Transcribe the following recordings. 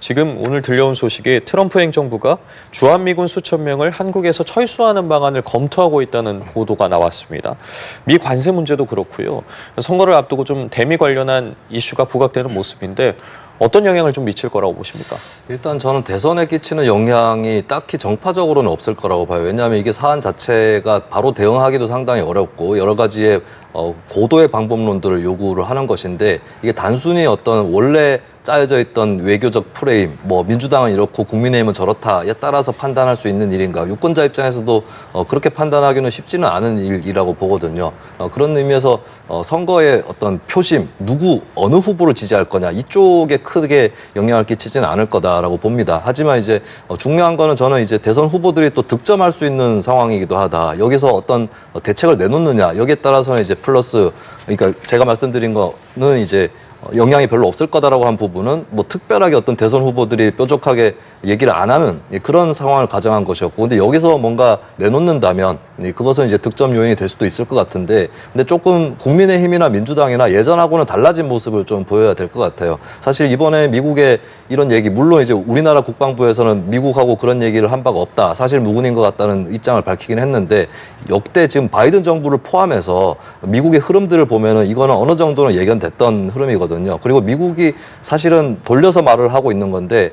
지금 오늘 들려온 소식에 트럼프 행정부가 주한미군 수천 명을 한국에서 철수하는 방안을 검토하고 있다는 보도가 나왔습니다. 미 관세 문제도 그렇고요. 선거를 앞두고 좀 대미 관련한 이슈가 부각되는 모습인데 어떤 영향을 좀 미칠 거라고 보십니까? 일단 저는 대선에 끼치는 영향이 딱히 정파적으로는 없을 거라고 봐요. 왜냐하면 이게 사안 자체가 바로 대응하기도 상당히 어렵고 여러 가지의 고도의 방법론들을 요구를 하는 것인데 이게 단순히 어떤 원래 짜여져 있던 외교적 프레임, 뭐 민주당은 이렇고 국민의힘은 저렇다에 따라서 판단할 수 있는 일인가. 유권자 입장에서도 그렇게 판단하기는 쉽지는 않은 일이라고 보거든요. 그런 의미에서 선거의 어떤 표심, 어느 후보를 지지할 거냐 이쪽에 크게 영향을 끼치지는 않을 거다라고 봅니다. 하지만 이제 중요한 거는 저는 이제 대선 후보들이 또 득점할 수 있는 상황이기도 하다. 여기서 어떤 대책을 내놓느냐 여기에 따라서는 이제 플러스, 그러니까 제가 말씀드린 거는 이제 영향이 별로 없을 거다라고 한 부분은 뭐 특별하게 어떤 대선 후보들이 뾰족하게 얘기를 안 하는 그런 상황을 가정한 것이었고, 근데 여기서 뭔가 내놓는다면 그것은 이제 득점 요인이 될 수도 있을 것 같은데, 근데 조금 국민의힘이나 민주당이나 예전하고는 달라진 모습을 좀 보여야 될 것 같아요. 사실 이번에 미국의 이런 얘기, 물론 이제 우리나라 국방부에서는 미국하고 그런 얘기를 한 바가 없다, 사실 무근인 것 같다는 입장을 밝히긴 했는데, 역대 지금 바이든 정부를 포함해서 미국의 흐름들을 보면은 이거는 어느 정도는 예견됐던 흐름이거든요. 그리고 미국이 사실은 돌려서 말을 하고 있는 건데,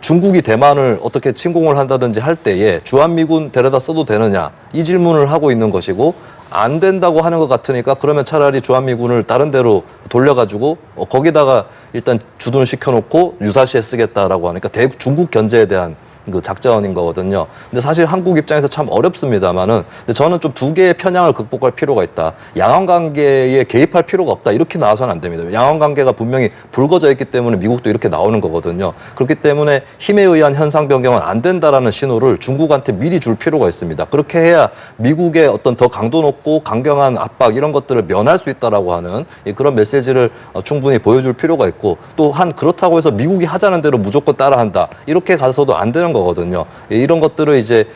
중국이 대만을 어떻게 침공을 한다든지 할 때에 주한미군 데려다 써도 되느냐 이 질문을 하고 있는 것이고, 안 된다고 하는 것 같으니까 그러면 차라리 주한미군을 다른 데로 돌려가지고 거기다가 일단 주둔을 시켜놓고 유사시에 쓰겠다라고 하니까 중국 견제에 대한 그 작전인 거거든요. 근데 사실 한국 입장에서 참 어렵습니다만은, 근데 저는 좀 두 개의 편향을 극복할 필요가 있다. 양안 관계에 개입할 필요가 없다. 이렇게 나와서는 안 됩니다. 양안 관계가 분명히 불거져 있기 때문에 미국도 이렇게 나오는 거거든요. 그렇기 때문에 힘에 의한 현상 변경은 안 된다라는 신호를 중국한테 미리 줄 필요가 있습니다. 그렇게 해야 미국의 어떤 더 강도 높고 강경한 압박 이런 것들을 면할 수 있다라고 하는 그런 메시지를 충분히 보여줄 필요가 있고, 또한 그렇다고 해서 미국이 하자는 대로 무조건 따라한다. 이렇게 가서도 안 되는 거거든요. 이런 것들을 이제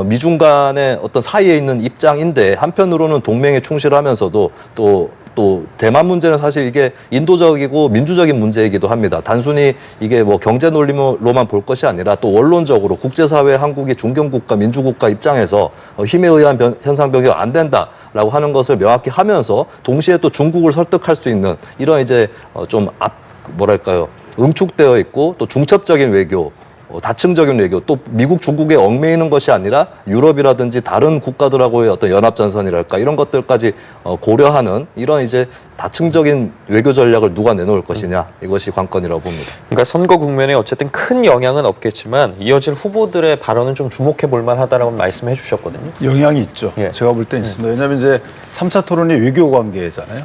미중 간의 어떤 사이에 있는 입장인데, 한편으로는 동맹에 충실하면서도 또 대만 문제는 사실 이게 인도적이고 민주적인 문제이기도 합니다. 단순히 이게 뭐 경제 논리로만 볼 것이 아니라 또 원론적으로 국제사회 한국이 중견국가 민주국가 입장에서 힘에 의한 현상 변경 안 된다라고 하는 것을 명확히 하면서 동시에 또 중국을 설득할 수 있는 이런 이제 좀 뭐랄까요, 응축되어 있고 또 중첩적인 외교, 다층적인 외교, 또 미국, 중국에 얽매이는 것이 아니라 유럽이라든지 다른 국가들하고의 어떤 연합전선이랄까 이런 것들까지 고려하는 이런 이제 다층적인 외교 전략을 누가 내놓을 것이냐, 이것이 관건이라고 봅니다. 그러니까 선거 국면에 어쨌든 큰 영향은 없겠지만 이어질 후보들의 발언은 좀 주목해 볼 만하다라고 말씀해 주셨거든요. 영향이 있죠. 예. 제가 볼 땐 있습니다. 왜냐하면 이제 3차 토론이 외교 관계잖아요.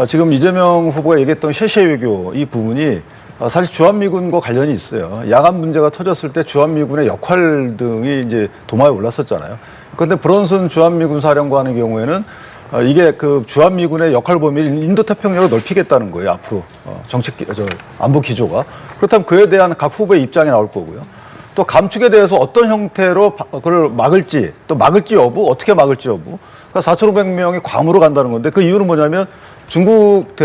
지금 이재명 후보가 얘기했던 셰셰 외교 이 부분이 사실 주한미군과 관련이 있어요. 야간 문제가 터졌을 때 주한미군의 역할 등이 이제 도마에 올랐었잖아요. 그런데 브론슨 주한미군 사령관의 경우에는 이게 그 주한미군의 역할 범위를 인도태평양으로 넓히겠다는 거예요. 앞으로 안보 기조가. 그렇다면 그에 대한 각 후보의 입장이 나올 거고요. 또 감축에 대해서 어떤 형태로 그걸 막을지, 또 막을지 여부, 어떻게 막을지 여부. 그러니까 4,500명이 괌으로 간다는 건데, 그 이유는 뭐냐면 중국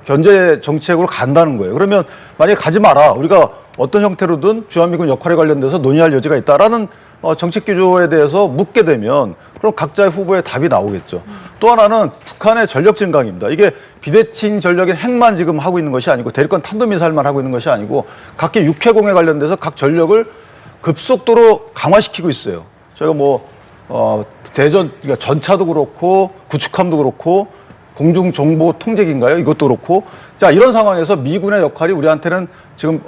견제 정책으로 간다는 거예요. 그러면 만약에 가지 마라, 우리가 어떤 형태로든 주한미군 역할에 관련돼서 논의할 여지가 있다라는 정책 기조에 대해서 묻게 되면 그럼 각자의 후보의 답이 나오겠죠. 또 하나는 북한의 전력 증강입니다. 이게 비대칭 전력인 핵만 지금 하고 있는 것이 아니고, 대륙간 탄도미사일만 하고 있는 것이 아니고 각기 육해공에 관련돼서 각 전력을 급속도로 강화시키고 있어요. 저희가 그러니까 전차도 그렇고 구축함도 그렇고 공중정보통제기인가요? 이것도 그렇고. 자, 이런 상황에서 미군의 역할이 우리한테는 지금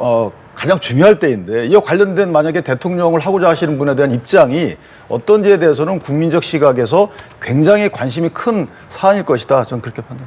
가장 중요할 때인데, 이와 관련된 만약에 대통령을 하고자 하시는 분에 대한 입장이 어떤지에 대해서는 국민적 시각에서 굉장히 관심이 큰 사안일 것이다. 저는 그렇게 판단합니다.